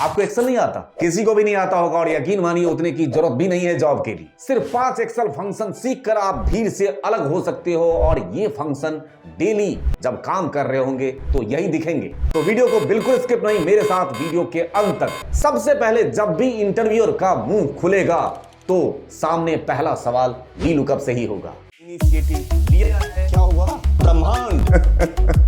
आपको एक्सेल नहीं आता? किसी को भी नहीं आता होगा और यकीन मानिए उतने की जरूरत भी नहीं है जॉब के लिए। सिर्फ 5 एक्सेल फंक्शन सीखकर आप भीड़ से अलग हो सकते हो और ये फंक्शन डेली जब काम कर रहे होंगे तो यही दिखेंगे। तो वीडियो को बिल्कुल स्किप नहीं, मेरे साथ वीडियो के अंत तक। सबसे पहले जब भी इंटरव्यूअर का मुंह खुलेगा तो सामने पहला सवाल वीलुकअप से ही होगा। इनिशिएटिव लिया है, क्या हुआ? ब्रह्मांड।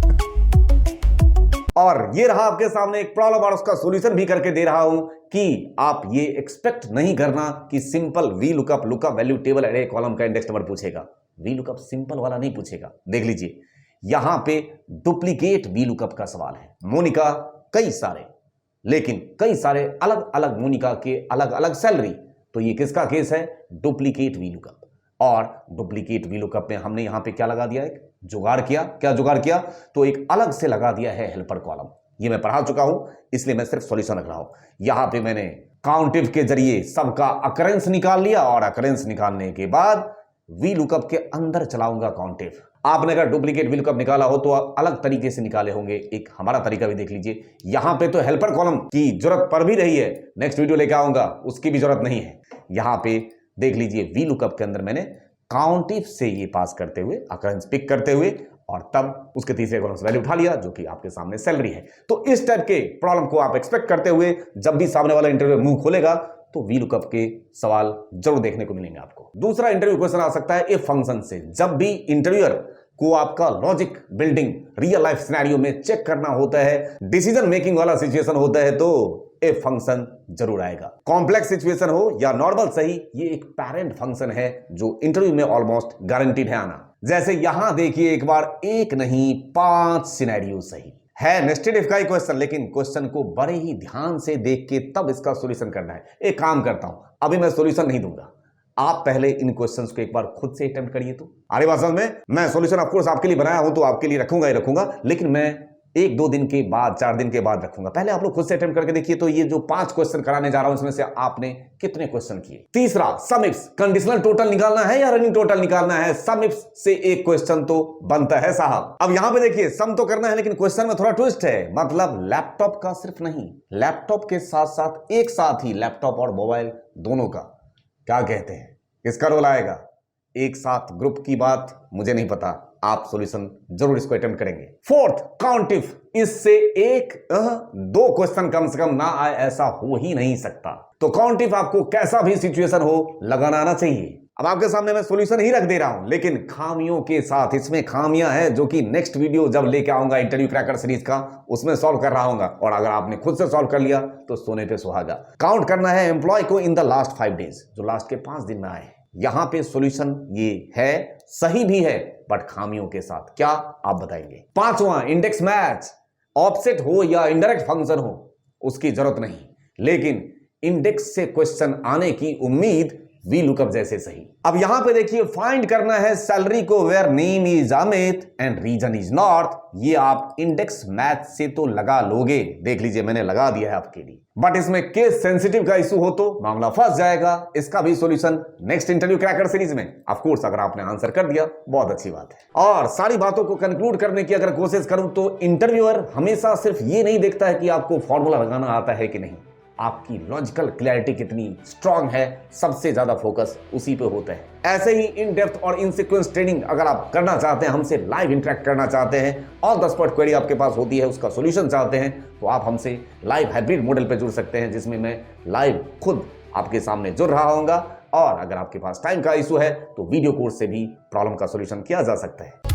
और ये रहा आपके सामने एक प्रॉब्लम और उसका सॉल्यूशन भी करके दे रहा हूं कि आप ये एक्सपेक्ट नहीं करना कि simple VLOOKUP lookup value table array column का इंडेक्स नंबर पूछेगा। वीलुकअप सिंपल वाला नहीं पूछेगा। देख लीजिए यहां पे डुप्लीकेट वीलुकअप का सवाल है। मोनिका कई सारे, लेकिन कई सारे अलग अलग मोनिका के अलग अलग सैलरी। तो ये किसका केस है? Duplicate VLOOKUP. और डुप्लीकेट वीलुकअप में हमने यहां पे क्या लगा दिया? एक जुगाड़ किया। क्या जुगाड़ किया? तो एक अलग से लगा दिया है हेल्पर कॉलम। ये मैं पढ़ा चुका हूं, इसलिए मैं सिर्फ सॉल्यूशन रख रहा हूं। यहां पे मैंने काउंटिव के जरिए सबका अकरेंस निकाल लिया और अकरेंस निकालने के बाद वीलुकअप के अंदर चलाऊंगा काउंटिव। आपने अगर डुप्लीकेट वीलुकअप निकाला हो तो अलग तरीके से निकाले होंगे। एक हमारा तरीका भी देख लीजिए। यहां पे तो हेल्पर कॉलम की जरूरत पड़ भी रही है, नेक्स्ट वीडियो लेके आऊंगा, उसकी भी जरूरत नहीं है। यहां पे देख लीजिए वीलुकअप के अंदर मैंने काउंटिव से ये पास करते हुए अकरेंस पिक करते हुए और तब उसके तीसरे कॉलम से वैल्यू उठा लिया जो कि आपके सामने सैलरी है। तो इस टाइप के प्रॉब्लम को आप एक्सपेक्ट करते हुए जब भी सामने वाला इंटरव्यू मुंह खोलेगा तो वीलुकअप के सवाल जरूर देखने को मिलेंगे आपको। दूसरा इंटरव्यू क्वेश्चन आ सकता है इफ फंक्शन से। जब भी इंटरव्यूअर को आपका logic building real life scenario में चेक करना होता है, डिसीजन मेकिंग वाला सिचुएशन होता है, तो इफ फंक्शन जरूर आएगा। कॉम्प्लेक्स सिचुएशन हो या नॉर्मल सही, ये एक पेरेंट फंक्शन है जो इंटरव्यू में ऑलमोस्ट गारंटीड है आना। जैसे यहां देखिए एक बार, एक नहीं 5 सिनेरियो सही है। नेस्टेड इफ का ही क्वेश्चन, लेकिन क्वेश्चन को बड़े ही ध्यान से देख के तब इसका सॉल्यूशन करना है। एक काम करता हूं, अभी मैं सॉल्यूशन नहीं दूंगा, आप पहले इन क्वेश्चंस को एक बार खुद से अटेम्प्ट करिए। तो आगे बात समझ में, मैं सॉल्यूशन ऑफ कोर्स आपके लिए बनाया हूं तो आपके लिए रखूंगा ही रखूंगा, लेकिन मैं 1-2 दिन के बाद, 4 दिन के बाद रखूंगा। पहले आप लोग खुद से अटेम्प्ट करके देखिए। तो ये जो 5 क्वेश्चन कराने जा रहा हूं इसमें से आपने कितने क्वेश्चन किए? तीसरा, सम इफ्स, कंडीशनल टोटल निकालना है या रनिंग टोटल निकालना है? सम इफ्स से एक क्वेश्चन तो बनता है साहब। अब यहां पे देखिए सम तो करना है, लेकिन क्वेश्चन में थोड़ा ट्विस्ट है। मतलब लैपटॉप का सिर्फ नहीं, लैपटॉप के साथ साथ एक साथ ही लैपटॉप और मोबाइल दोनों का क्या कहते हैं, किसका रोल आएगा? एक साथ ग्रुप की बात मुझे नहीं पता, आप सॉल्यूशन जरूर इसको अटेम्प्ट करेंगे। फोर्थ, काउंटिव, इससे 1-2 क्वेश्चन कम से कम ना आए ऐसा हो ही नहीं सकता। तो काउंटिव आपको कैसा भी सिचुएशन हो लगाना आना चाहिए। अब आपके सामने मैं सॉल्यूशन ही रख दे रहा हूं, लेकिन खामियों के साथ। इसमें खामियां हैं जो कि नेक्स्ट वीडियो जब लेके आऊंगा इंटरव्यू क्रैकर सीरीज का, उसमें सॉल्व कर रहा हूंगा। और अगर आपने खुद से सॉल्व कर लिया तो सोने पे सुहागा। काउंट करना है एम्प्लॉय को इन द लास्ट 5 डेज, जो लास्ट के 5 दिन में आए। यहां पे सॉल्यूशन ये है, सही भी है बट खामियों के साथ। क्या आप बताएंगे? पांचवा, इंडेक्स मैच, ऑफसेट हो या इनडायरेक्ट फंक्शन हो उसकी जरूरत नहीं, लेकिन इंडेक्स से क्वेश्चन आने की उम्मीद वीलुकअप जैसे सही। अब यहां पे देखिए फाइंड करना है सैलरी को where name is Amit and region is north. ये आप इंडेक्स मैच से तो लगा लोगे। देख लीजिए मैंने लगा दिया है आपके लिए, बट इसमें केस सेंसिटिव का इशू हो तो मामला फंस जाएगा। इसका भी solution next interview cracker series में। ऑफ कोर्स अगर आपने आंसर कर दिया बहुत अच्छी बात है। और सारी बातों को कंक्लूड करने की अगर कोशिश करूं तो इंटरव्यूअर हमेशा सिर्फ ये नहीं देखता है कि आपको फॉर्मूला लगाना आता है कि नहीं, आपकी लॉजिकल क्लैरिटी कितनी स्ट्रांग है, सबसे ज्यादा फोकस उसी पे होता है। ऐसे ही इन डेप्थ और इन सीक्वेंस ट्रेनिंग अगर आप करना चाहते हैं, हमसे लाइव इंटरेक्ट करना चाहते हैं, ऑन द स्पॉट क्वेरी आपके पास होती है, उसका सॉल्यूशन चाहते हैं, तो आप हमसे लाइव हाइब्रिड मॉडल पे जुड़ सकते हैं, जिसमें मैं लाइव खुद आपके सामने जुड़ रहा हूंगा। और अगर आपके पास टाइम का इशू है तो वीडियो कोर्स से भी प्रॉब्लम का सॉल्यूशन किया जा सकता है।